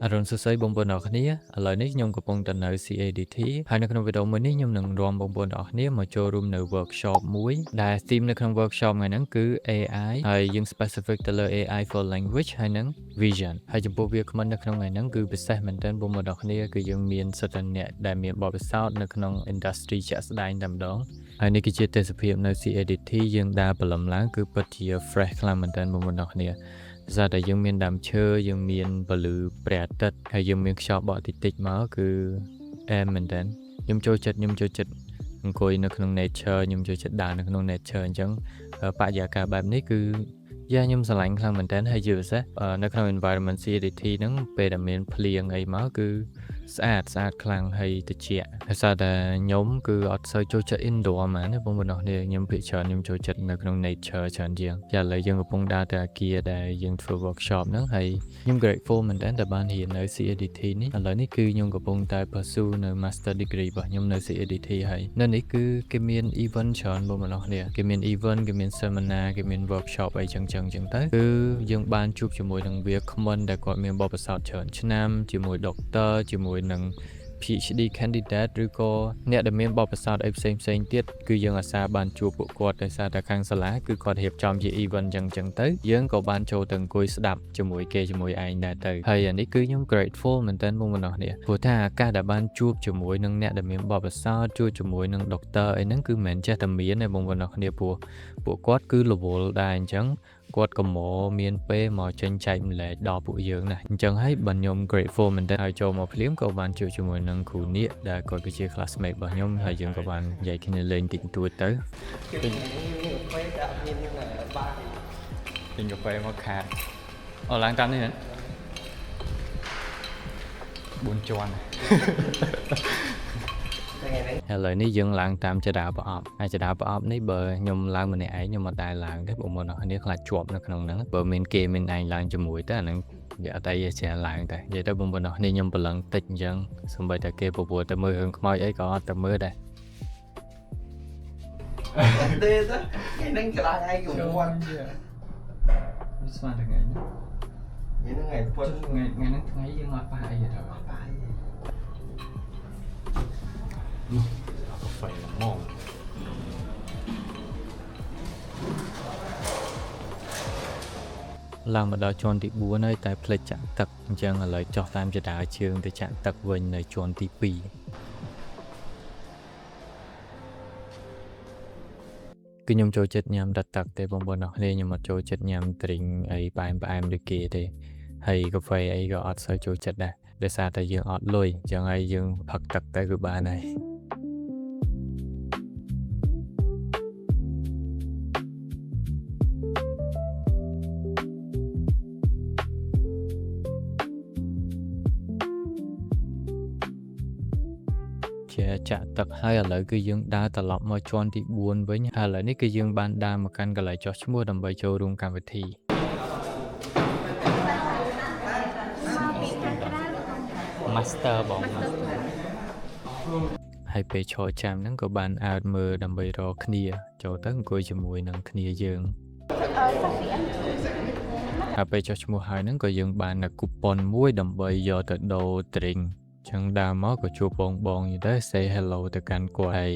អរុនសួស្តីបងប្អូនទាំងអស់គ្នាឥឡូវនេះខ្ញុំកំពុងតែនៅ CADT ហើយនៅក្នុងវីដេអូមួយនេះខ្ញុំនឹងនាំបងប្អូនទាំងអស់គ្នាមកចូលរួមនៅ workshop មួយដែល theme នៅក្នុង workshop ថ្ងៃហ្នឹងគឺ AI ហើយយើង specific ទៅលើ AI for language ហើយនឹង vision ហើយចំពោះវាគ្មិននៅក្នុងថ្ងៃហ្នឹងគឺពិសេសមែនទែនបងប្អូនទាំងអស់គ្នាគឺយើងមានសិទ្ធិអ្នកដែលមានបទពិសោធន៍នៅក្នុង industry ជាក់ស្ដែងតែម្ដងហើយនេះគឺជាទេសភាពនៅ CADT យើងដើរព្រលឹមឡើងគឺពិតជា fresh ខ្លាំងមែនទែនបងប្អូនទាំងអស់គ្នាសារតែយើងមានដើមឈើយើងមានពលឺព្រះអាទិត្យហើយយើងមានខ្យល់បក់តិចៗមកគឺអែមមែនតើខ្ញុំចូលចិត្តអង្គុយនៅក្នុង nature ខ្ញុំចូលចិត្តដើរនៅក្នុង nature អញ្ចឹងបរិយាកាសបែបនេះគឺខ្ញុំស្រឡាញ់ខ្លាំងមែនតើហើយជាពិសេសនៅក្នុង environment CADT ហ្នឹងពេលដែលមានភ្លៀងអីមកគឺស្អាតខ្លាំងហើយត្រជាក់ហើយសារតែខ្ញុំគឺអត់សូវចូលចិត្ត indoor ហ្មងណាបងប្អូនគ្នាខ្ញុំភាគច្រើនខ្ញុំចូលចិត្តនៅក្នុង nature ច្រើនជាងឥឡូវយើងកំពុងដើរទៅអគារដែលយើងធ្វើ workshop ហ្នឹងហើយខ្ញុំ grateful មែនតើដែលបានរៀននៅ CADT នេះឥឡូវនេះគឺខ្ញុំកំពុងតែ pursue នៅ master degree របស់ខ្ញុំនៅ CADT ហើយនៅនេះគឺគេមាន event ច្រើនបងប្អូនគ្នាគេមាន event គេមាន seminar គេមាន workshop អីចឹងទៅគឺយើងបានជួបជាមួយនឹងវាគ្មិនដែលគាត់មានបទពិសោធន៍ច្រើនឆ្នាំជាមួយ doctor ជាមួយនឹង PhD candidate ឬក៏អ្នកដែលមានបទពិសោធន៍អីផ្សេងទៀតគឺយើងអាសាបានជួបពួកគាត់ដោយសារតែខាងសាលាគឺគាត់រៀបចំជា event ចឹងទៅយើងក៏បានចូលទៅអង្គុយស្ដាប់ជាមួយគេជាមួយឯងដែរទៅហើយអានេះគឺខ្ញុំ grateful មែនទែនបងប្អូនគ្នាព្រោះថាឱកាសដែលបានជួបជាមួយនឹងអ្នកដែលមានបទពិសោធន៍ជួបជាមួយនឹង doctor អីហ្នឹងគឺមិនមែនចេះតែមានទេបងប្អូនគ្នាព្រោះពួកគាត់គឺរវល់ដែរអញ្ចឹងគាត់ក៏មកមានពេលមកចេញចែកម្លែកដល់ពួកយើងណាអញ្ចឹងហើយបើខ្ញុំ grateful មែនតើហើយចូលមកភ្លាមក៏បានជួបជាមួយនឹងគ្រូនាគដែលគាត់គឺជា classmate របស់ខ្ញុំហើយយើងក៏បាននិយាយគ្នាលេងតិចតួចទៅទិញកាហ្វេមកខាតអូឡើងតាមនេះណា4ជាន់ឥឡូវនេះយើងឡើងតាមចរាប្រអប់ហើយចរាប្រអប់នេះបើខ្ញុំឡើងម្នាក់ឯងខ្ញុំអត់ដែរឡើងទេបងប្អូនអ្នកខ្លាចជាប់នៅក្នុងហ្នឹងបើមានគេមានឯងឡើងជាមួយទៅអាហ្នឹងវាអត់អីចេះឡើងតែនិយាយទៅបងប្អូនអ្នកខ្ញុំប្រឡឹងតិចអញ្ចឹងសូម្បីតែគេប្រពន្ធទៅមើលរឿងខ្មោចអីក៏អត់ទៅមើលដែរទេទៅគេនឹងខ្លាចឯងក៏គាត់ស្មានថ្ងៃនេះថ្ងៃពុតថ្ងៃហ្នឹងថ្ងៃយើងអត់ប៉ះអីទេអត់ប៉ះអីកាហ្វេល្មមឡើងមកដល់ជាន់ទី4ហើយតែផ្លេចចាក់ទឹកអញ្ចឹងឥឡូវចុះតាមចរាជើងទៅចាក់ទឹកវិញនៅជាន់ទី2គឺខ្ញុំចូលចិត្តញ៉ាំទឹកទេបងប្អូនអរគ្នាខ្ញុំអត់ចូលចិត្តញ៉ាំទ្រីងអីផ្អែមដូចគេទេហើយកាហ្វេអីក៏អត់សូវចូលចិត្តដែរដោយសារតែយើងអត់លុយអញ្ចឹងហើយយើងផឹកទឹកទៅគឺបានហើយជាចាក់ទឹកហើយឥឡូវគឺយើងដើរត្រឡប់មកជាន់ទី4វិញហើយឥឡូវនេះគឺយើងបានដើរមកកាន់កន្លែងចុះឈ្មោះដើម្បីចូលរួមកម្មវិធីMaster បង Master ហើយពេលឈរចាំហ្នឹងក៏បានអើតមើលដើម្បីរកគ្នាចូលទៅអង្គុយជាមួយនឹងគ្នាយើងហើយពេលចុះឈ្មោះហើយហ្នឹងក៏យើងបាននូវ coupon មួយដើម្បីយកទៅដូរ drink ចឹងដើរមកក៏ជួបបងយីដែរ say hello ទៅកាន់គាត់ហើយ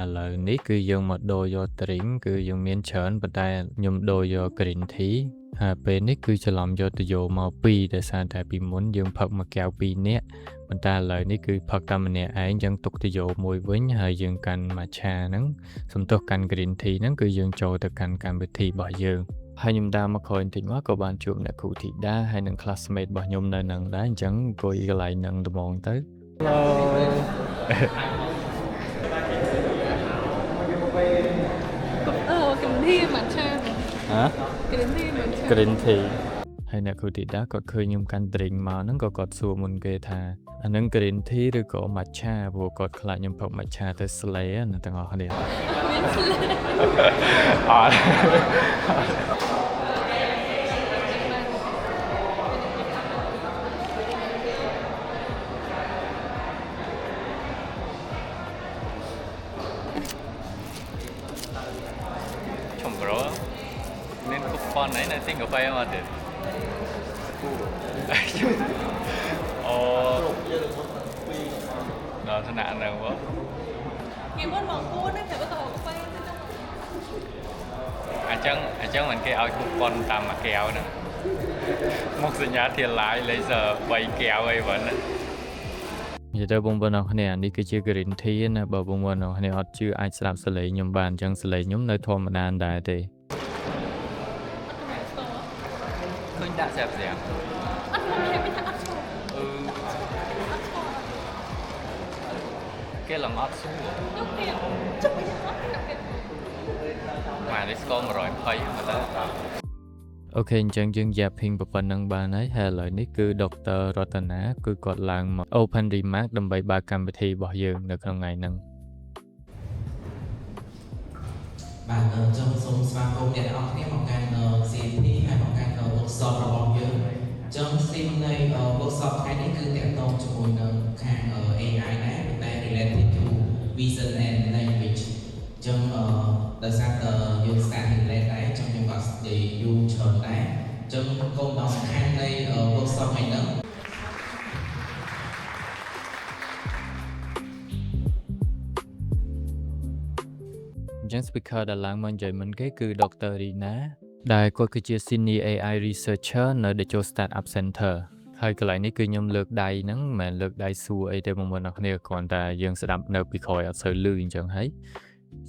ឥឡូវនេះគឺយើងមកដូរយក drink គឺយើងមានច្រើនប៉ុន្តែខ្ញុំដូរយក green tea ហើយពេលនេះគឺច្រឡំយកទៅយកមក2ដោយសារតែពីមុនយើងផឹកមួយកែវ2នាក់ប៉ុន្តែឥឡូវនេះគឺផឹកតែម្នាក់ឯងចឹងទុកទៅយកមួយវិញហើយយើងកាន់ matcha ហ្នឹងសំទោសកាន់ green tea ហ្នឹងគឺយើងចូលទៅកាន់កម្មវិធីរបស់យើងហើយខ្ញុំដើរមកក្រោយបន្តិចមកក៏បានជួបអ្នកគ្រូធីតាហើយនឹង classmate របស់ខ្ញុំនៅនឹងដែរអញ្ចឹងអង្គុយកន្លែងនឹងត្មងទៅ Hello green tea matcha ហ៎ green tea matcha green tea ហើយអ្នកគ្រូធីតាគាត់ឃើញខ្ញុំកាន់ drink មកហ្នឹងក៏គាត់សួរមុនគេថាអានឹង green tea ឬក៏ matcha ព្រោះគាត់ខ្លាចខ្ញុំផឹក matcha ទៅ slay ណាទាំងអស់គ្នាអត់មាន coupon ហ្នឹង I think កាហ្វេមកទៀត ដល់ថ្នាក់ហ្នឹងបងគេមិនមកគួរណាគេបន្តទៅ អញ្ចឹងមិនគេឲ្យគូប៉ុនតាមមួយកែវហ្នឹងមកសញ្ញាធាឡាយលេខ3កែវអីបងណានិយាយទៅបងប្អូនអរគ្នានេះគឺជា green tea ណាបើបងប្អូនអរគ្នាអត់ជឿអាចស្ដាប់សលេងខ្ញុំបានអញ្ចឹងសលេងខ្ញុំនៅធម្មតាដែរទេឃើញដាក់ស្រាប់ស្រាប់អត់ខ្ញុំនិយាយថាអត់ឈប់គេឡើងអត់សួរអូខេជប់យ៉ាងអត់មកនេះស្គាល់120មកទៅអូខេអញ្ចឹងយើងយ៉ាប់ភីងប៉ុណ្ណឹងបានហើយហើយឥឡូវនេះគឺដុកទ័ររតនាគឺគាត់ឡើងមក Open Remark ដើម្បីបើកកម្មវិធីរបស់យើងនៅក្នុងថ្ងៃហ្នឹងបាទចង់សូមស្វាគមន៍អ្នកទាំងអស់គ្នាមកកាន់ CP ហើយមកកាន់ workshop របស់យើងអញ្ចឹង theme នៃ workshop ថ្ងៃនេះគឺតាក់ទងជាមួយនឹងខាង AI ដែរតែ related to vision and language អញ្ចឹងដោយសារតែយើង start ពី late ដែរអញ្ចឹងយើងក៏និយាយយូរច្រើនដែរអញ្ចឹងគោលដៅសំខាន់នៃ workshop ថ្ងៃនេះអញ្ចឹង speaker ដែលឡើងមកនិយាយមុនគេគឺ Dr. Rina ដែលគាត់គឺជា Senior AI Researcher នៅ Dejo Startup Center ហើយកន្លែងនេះគឺខ្ញុំលើកដៃហ្នឹងមិនមែនលើកដៃសួរអីទេបងប្អូនអរគ្នាគ្រាន់តែយើងស្ដាប់នៅពីក្រោយអត់សូវឮអញ្ចឹងហើយ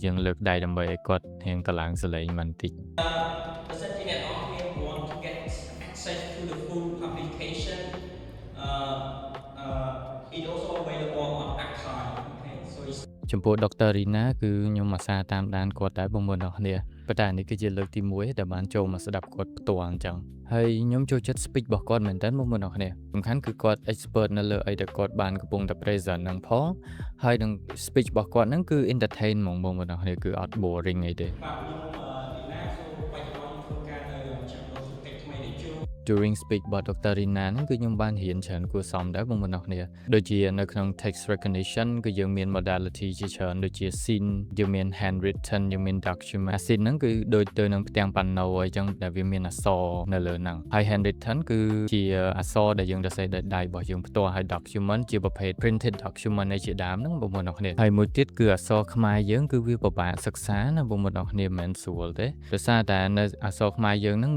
យើងលើកដៃដើម្បីឲ្យគាត់រៀងតឡើងសលេងបន្តិច want to get access to the full application it also available on archive okay so it's ចំពោះ Dr. Rina គឺខ្ញុំអាសាតាមដានគាត់ដែរបងប្អូនអរគ្នាប៉ុន្តែនេះគឺជាលើកទី1ដែលបានចូលមកស្ដាប់គាត់ផ្ទាល់អញ្ចឹងហើយខ្ញុំចូលចិត្ត speech របស់គាត់មែនតើបងប្អូនអរគ្នាសំខាន់គឺគាត់ expert នៅលើអីដែលគាត់បានកំពុងតែ present ហ្នឹងផងហើយនឹង speech របស់គាត់ហ្នឹងគឺ entertain ហ្មងបងប្អូនអរគ្នាគឺអត់ boring អីទេ during speech របស់ Dr. Rina ហ្នឹងគឺខ្ញុំបានរៀនច្រើនគួរសមដែរបងប្អូនអរគ្នាដូចជានៅក្នុង text recognition គឺយើងមាន modality ជាច្រើនដូចជា scene យើងមាន handwritten យើងមាន document scene ហ្នឹងគឺដូចទៅនឹងផ្ទាំងប៉ាណូអីចឹងដែលវាមានអក្សរនៅលើហ្នឹងហើយ handwritten គឺជាអក្សរដែលយើងសរសេរដោយដៃរបស់យើងផ្ទាល់ហើយ document ជាប្រភេទ printed document ឯជាដើមហ្នឹងបងប្អូនអរគ្នាហើយមួយទៀតគឺអក្សរខ្មែរយើងគឺវាពិបាកសិក្សាណាបងប្អូនអរគ្នាមិនមែនស្រួលទេដោយសារតែនៅអក្សរខ្មែរយើងហ្នឹង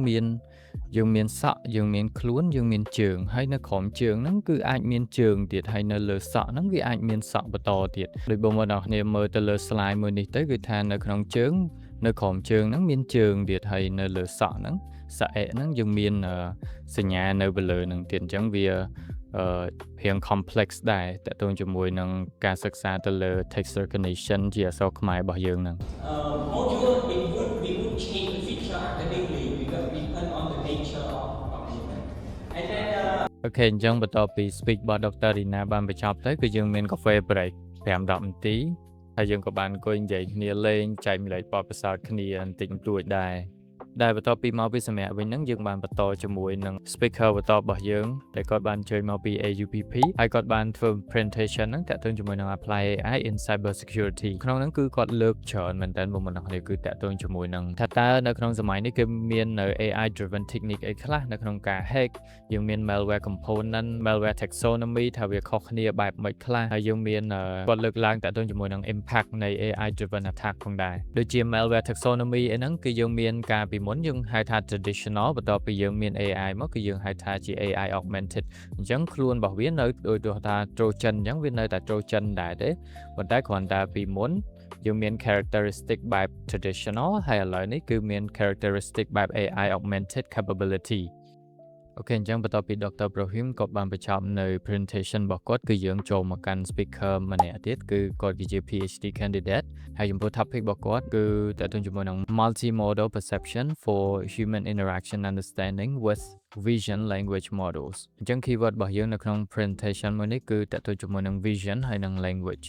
យើងមានសក់យើងមានខ្លួនយើងមានជើងហើយនៅក្រោមជើងហ្នឹងគឺអាចមានជើងទៀតហើយនៅលើសក់ហ្នឹងវាអាចមានសក់បន្តទៀតដោយបងប្អូនអរគ្នាមើលទៅលើ slide មួយនេះទៅគឺថានៅក្នុងជើងនៅក្រោមជើងហ្នឹងមានជើងទៀតហើយនៅលើសក់ហ្នឹងសក់អេហ្នឹងយើងមានសញ្ញានៅលើហ្នឹងទៀតអញ្ចឹងវារៀង complex ដែរតើតើជាមួយនឹងការសិក្សាទៅលើ text recognition ជាអក្សរខ្មែររបស់យើងហ្នឹង module we would change the feature academically because we depend on the nature of document and then អូខេអញ្ចឹងបន្ទាប់ពី speech របស់ Dr. Rina បានបញ្ចប់ទៅគឺយើងមាន cafe break 5-10 នាទីហើយយើងក៏បានអង្គុយនិយាយគ្នាលេងចែកម្លែកបទពិសោធន៍គ្នាបន្តិចបន្តួចដែរបន្ទាប់ពីមកពីសម្រាប់វិញហ្នឹងយើងបានបន្តជាមួយនឹង speaker បន្តរបស់យើងដែលគាត់បានជួយមកពី AUPP ហើយគាត់បានធ្វើ presentation ហ្នឹងតាក់ទងជាមួយនឹង apply AI in cyber security ក្នុងហ្នឹងគឺគាត់លើកច្រើនមែនតើបងប្អូនអរគ្នាគឺតាក់ទងជាមួយនឹងថាតើនៅក្នុងសម័យនេះគឺមាននៅ AI driven technique អីខ្លះនៅក្នុងការ hack យើងមាន malware component malware taxonomy ថាវាខុសគ្នាបែបម៉េចខ្លះហើយយើងមានគាត់លើកឡើងតាក់ទងជាមួយនឹង impact នៃ AI driven attack ផងដែរដូចជា malware taxonomy អីហ្នឹងគឺយើងមានការពីមុនយើងហៅថា traditional បន្ទាប់ពីយើងមាន AI មកគឺយើងហៅថាជា AI augmented អញ្ចឹងខ្លួនរបស់វានៅដូចថា Trojan អញ្ចឹងវានៅតែ Trojan ដែរទេប៉ុន្តែគ្រាន់តែពីមុនយើងមាន characteristic បែប traditional ហើយឥឡូវនេះគឺមាន characteristic បែប AI augmented capability អូខេអញ្ចឹងបន្ទាប់ពី Dr. Brahim ក៏បានបញ្ចប់នៅ presentation របស់គាត់គឺយើងចូលមកកាន់ speaker ម្នាក់ទៀតគឺគាត់គឺជា PhD candidate ហើយចំពោះ topic របស់គាត់គឺតើតើជាមួយនឹង multimodal perception for human interaction understanding with vision language models អញ្ចឹង keyword របស់យើងនៅក្នុង presentation មួយនេះគឺតើតើជាមួយនឹង vision ហើយនិង language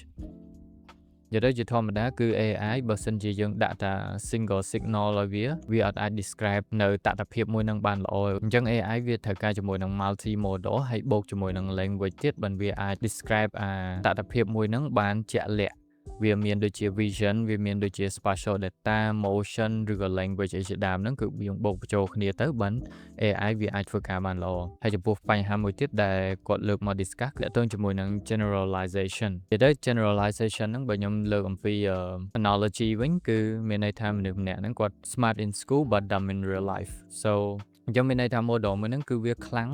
និយាយទៅជាធម្មតាគឺ AI បើសិនជាយើងដាក់តា single signal ឲ្យវាអត់អាច describe នៅតថភាពមួយនឹងបានល្អអញ្ចឹង AI វាត្រូវការជាមួយនឹង multimodal ហើយបូកជាមួយនឹង language ទៀតបើវាអាច describe តថភាពមួយនឹងបានជាក់លាក់ វាមានដូចជា vision វាមានដូចជា spatial data motion ឬក៏ language អីជាដើមហ្នឹងគឺយើងបូកបញ្ចូលគ្នាទៅបាន AI វាអាចធ្វើការបានល្អហើយចំពោះបញ្ហាមួយទៀតដែលគាត់លើកមក discuss ទាក់ទងជាមួយនឹង generalization និយាយទៅ generalization ហ្នឹងបើខ្ញុំលើកអំពី analogy វិញគឺមានន័យថាមនុស្សម្នាក់ហ្នឹងគាត់ smart in school but dumb in real life so អញ្ចឹងមានន័យថា model មួយហ្នឹងគឺវាខ្លាំង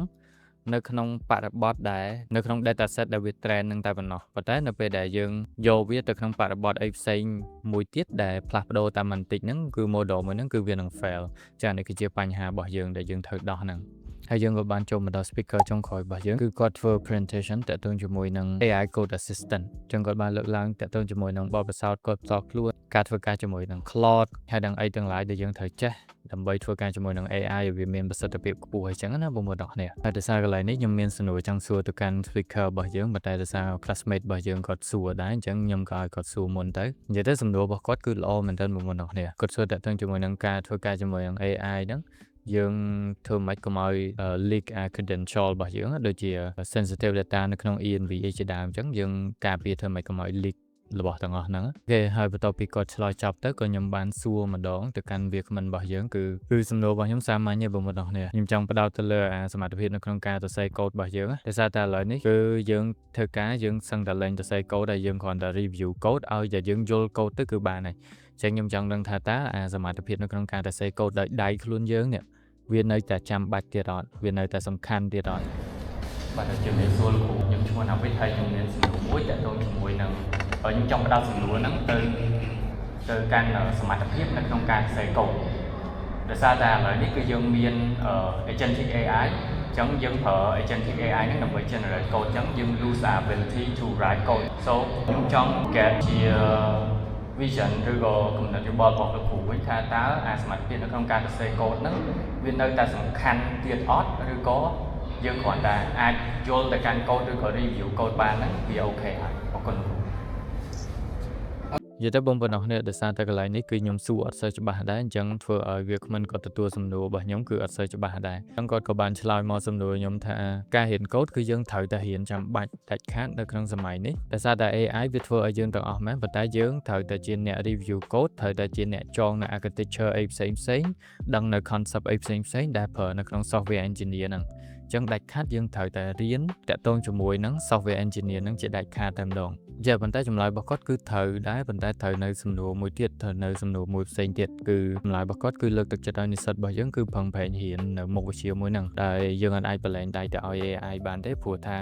នៅក្នុងបរិបទដែលនៅក្នុង data set ដែលវា train នឹងតែប៉ុណ្ណោះប៉ុន្តែនៅពេលដែលយើងយកវាទៅក្នុងបរិបទអីផ្សេងមួយទៀតដែលផ្លាស់ប្ដូរតាមបន្តិចហ្នឹងគឺ model មួយហ្នឹងគឺវានឹង fail ចា៎នេះគឺជាបញ្ហារបស់យើងដែលយើងត្រូវដោះហ្នឹងហើយយើងក៏បានចូលមកដល់ speaker ចុងក្រោយរបស់យើងគឺគាត់ធ្វើ presentation តាក់ទងជាមួយនឹង AI code assistant អញ្ចឹងគាត់បានលើកឡើងតាក់ទងជាមួយនឹងបទពិសោធន៍គាត់ផ្ទាល់ខ្លួនការធ្វើការជាមួយនឹង Claude ហើយនឹងអីទាំងឡាយដែលយើងត្រូវចេះដើម្បីធ្វើការជាមួយនឹង AI ឲ្យវាមានប្រសិទ្ធភាពខ្ពស់អញ្ចឹងណាបងប្អូនទាំងគ្នាហើយដោយសារកន្លែងនេះខ្ញុំមានសំណួរចង់សួរទៅកាន់ speaker របស់យើងប៉ុន្តែដោយសារ classmate របស់យើងគាត់សួរដែរអញ្ចឹងខ្ញុំក៏ឲ្យគាត់សួរមុនទៅនិយាយទៅសំណួររបស់គាត់គឺល្អមែនទែនបងប្អូនទាំងគ្នាគាត់សួរតាក់ទងជាមួយនឹងការធ្វើការជាមួយនឹង AI ហ្នឹងយើងធ្វើម៉េចកុំឲ្យ leak credential របស់យើងដូចជា sensitive data នៅក្នុង ENV អីជាដើមអញ្ចឹងយើងការពារធ្វើម៉េចកុំឲ្យ leak របស់ទាំងអស់ហ្នឹងគេហើយបន្ទាប់ពីគាត់ឆ្លើយចប់ទៅក៏ខ្ញុំបានសួរម្ដងទៅកាន់វាគ្មិនរបស់យើងគឺសំណួររបស់ខ្ញុំសាមញ្ញទេបងប្អូនទាំងគ្នាខ្ញុំចង់បដោតទៅលើសមត្ថភាពនៅក្នុងការសរសេរកូដរបស់យើងដោយសារតែឥឡូវនេះគឺយើងធ្វើការយើងសឹងតែលេងសរសេរកូដហើយយើងគ្រាន់តែ review កូដឲ្យតែយើងយល់កូដទៅគឺបានហើយអញ្ចឹងខ្ញុំចង់ដឹងថាតើសមត្ថភាពនៅក្នុងការសរសេរកូដដោយដៃខ្លួនយើងនេះវានៅតែចាំបាច់ទៀតអត់វានៅតែសំខាន់ទៀតអត់បាទជំរាបសួរលោកគ្រូខ្ញុំឈ្មោះណាវិទ្យហើយខ្ញុំមានសំណួរមួយតាក់ទងជាមួយនឹងខ្ញុំចង់បដោតសំណួរហ្នឹងទៅកាន់សមត្ថភាពនៅក្នុងការសរសេរកូដដោយសារតែឥឡូវនេះគឺយើងមាន agentic AI អញ្ចឹងយើងប្រើ agentic AI ហ្នឹងដើម្បី generate code អញ្ចឹងយើង lose the ability to write code so ខ្ញុំចង់ get ជា vision ឬក៏គំនិតយោបល់របស់លោកគ្រូវិញថាតើសមត្ថភាពនៅក្នុងការសរសេរកូដហ្នឹងវានៅតែសំខាន់ទៀតអត់ឬក៏យើងគ្រាន់តែអាចយល់ទៅកាន់កូដឬក៏ review កូដបានហ្នឹងវាអូខេហើយអរគុណលោកគ្រូនិយាយទៅបងប្អូនអរគ្នាដោយសារតែកន្លែងនេះគឺខ្ញុំសួរអត់សូវច្បាស់ដែរអញ្ចឹងធ្វើឲ្យវាគ្មិនគាត់ទទួលសំណួររបស់ខ្ញុំគឺអត់សូវច្បាស់ដែរអញ្ចឹងគាត់ក៏បានឆ្លើយមកសំណួរខ្ញុំថាការរៀនកូដគឺយើងត្រូវតែរៀនចាំបាច់ដាច់ខាតនៅក្នុងសម័យនេះដោយសារតែ AI វាធ្វើឲ្យយើងទាំងអស់មែនប៉ុន្តែយើងត្រូវតែជាអ្នក review code ត្រូវតែជាអ្នកចងនៅ architecture អីផ្សេងដឹងនៅ concept អីផ្សេងដែលប្រើនៅក្នុង software engineer ហ្នឹងចឹងដាច់ខាតយើងត្រូវតែរៀនតាក់ទងជាមួយនឹង software engineer នឹងជាដាច់ខាតតែម្ដងចាប៉ុន្តែចម្លើយរបស់គាត់គឺត្រូវដែរប៉ុន្តែត្រូវនៅសំណួរមួយទៀតត្រូវនៅសំណួរមួយផ្សេងទៀតគឺចម្លើយរបស់គាត់គឺលើកទឹកចិត្តឲ្យនិស្សិតរបស់យើងគឺប្រឹងប្រែងរៀននៅមុខវិជ្ជាមួយហ្នឹងតែយើងអាចបលែងដៃទៅឲ្យ AI បានទេព្រោះថា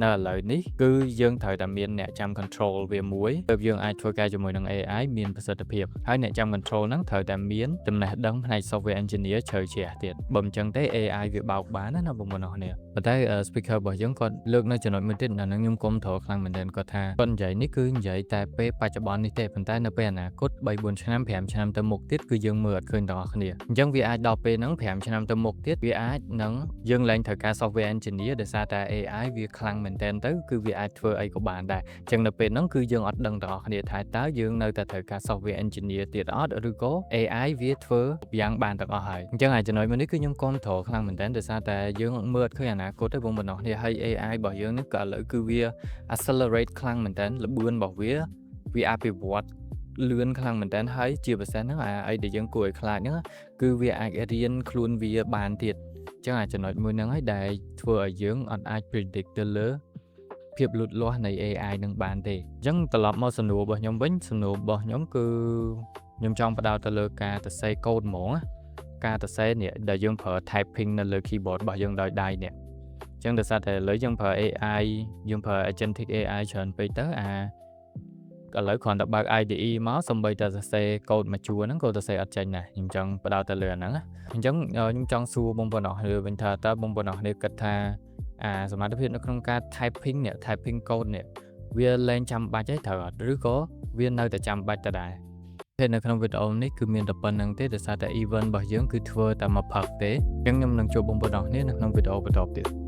នៅឥឡូវនេះគឺយើងត្រូវតែមានអ្នកចាំ control វាមួយទើបយើងអាចធ្វើការជាមួយនឹង AI មានប្រសិទ្ធភាពហើយអ្នកចាំ control ហ្នឹងត្រូវតែមានចំណេះដឹងផ្នែក software engineer ជ្រៅជ្រះទៀតបើមិនចឹងទេ AI វាបោកបានណាបងប្អូនអរគ្នាប៉ុន្តែ speaker របស់យើងគាត់លើកនៅចំណុចមួយទៀតដែលខ្ញុំគាំទ្រខ្លាំងមែនទែនគាត់ថាគាត់និយាយនេះគឺនិយាយតែពេលបច្ចុប្បន្ននេះទេប៉ុន្តែនៅពេលអនាគត 3-4 ឆ្នាំ 5 ឆ្នាំទៅមុខទៀតគឺយើងមើលអត់ឃើញទាំងអស់គ្នាអញ្ចឹងវាអាចដល់ពេលហ្នឹង 5 ឆ្នាំទៅមុខទៀតវាអាចនឹងយើងឡើងត្រូវការ software engineer ដោយសារតែ AI វាខ្លាំងមែនទែនទៅគឺវាអាចធ្វើអីក៏បានដែរអញ្ចឹងនៅពេលហ្នឹងគឺយើងអត់ដឹងទាំងអស់គ្នាថាតើយើងនៅតែត្រូវការ software engineer ទៀតអត់ឬក៏ AI វាធ្វើយ៉ាងបានទាំងអស់ហើយអញ្ចឹងចំណុចមួយនេះគឺខ្ញុំគាំទ្រខ្លាំងមែនទែនដោយសារតែយើងមើលអត់ឃើញអនាគតទេបងប្អូនគ្នាហើយ AI របស់យើងនេះក៏ឥឡូវគឺវា accelerate ខ្លាំងមែនទែនល្បឿនរបស់វាអភិវឌ្ឍលឿនខ្លាំងមែនទែនហើយជាពិសេសហ្នឹងអីដែលយើងគួរឲ្យខ្លាចហ្នឹងគឺវាអាចរៀនខ្លួនវាបានទៀតអញ្ចឹងចំណុចមួយហ្នឹងហើយដែលធ្វើឲ្យយើងអត់អាច predict ទៅលើភាពលូតលាស់នៃ AI នឹងបានទេអញ្ចឹងត្រឡប់មកសំណួររបស់ខ្ញុំវិញសំណួររបស់ខ្ញុំគឺខ្ញុំចង់បដោតទៅលើការសរសេរកូដហ្មងការសរសេរនេះដែលយើងប្រើ typing នៅលើ keyboard របស់យើងដោយដៃនេះអញ្ចឹងដោយសារតែឥឡូវយើងប្រើ AI យើងប្រើ agentic AI ច្រើនពេកទៅឥឡូវគ្រាន់តែបើក IDE មកសូម្បីតែសរសេរកូដមួយជួរហ្នឹងក៏សរសេរអត់ចេញដែរខ្ញុំចង់បដោតទៅលើអាហ្នឹងអញ្ចឹងខ្ញុំចង់សួរបងប្អូនអរគ្នាវិញថាតើបងប្អូនអរគ្នាគិតថាសមត្ថភាពនៅក្នុងការ typing code នេះវាលែងចាំបាច់ហើយត្រូវអត់ឬក៏វានៅតែចាំបាច់ដដែលពេលនៅក្នុងវីដេអូនេះគឺមានតែប៉ុណ្្នឹងទេដោយសារតែ event របស់យើងគឺធ្វើតែមួយផឹកទេអញ្ចឹងខ្ញុំនឹងជួបបងប្អូនអរគ្នានៅក្នុងវីដេអូបន្តទៀត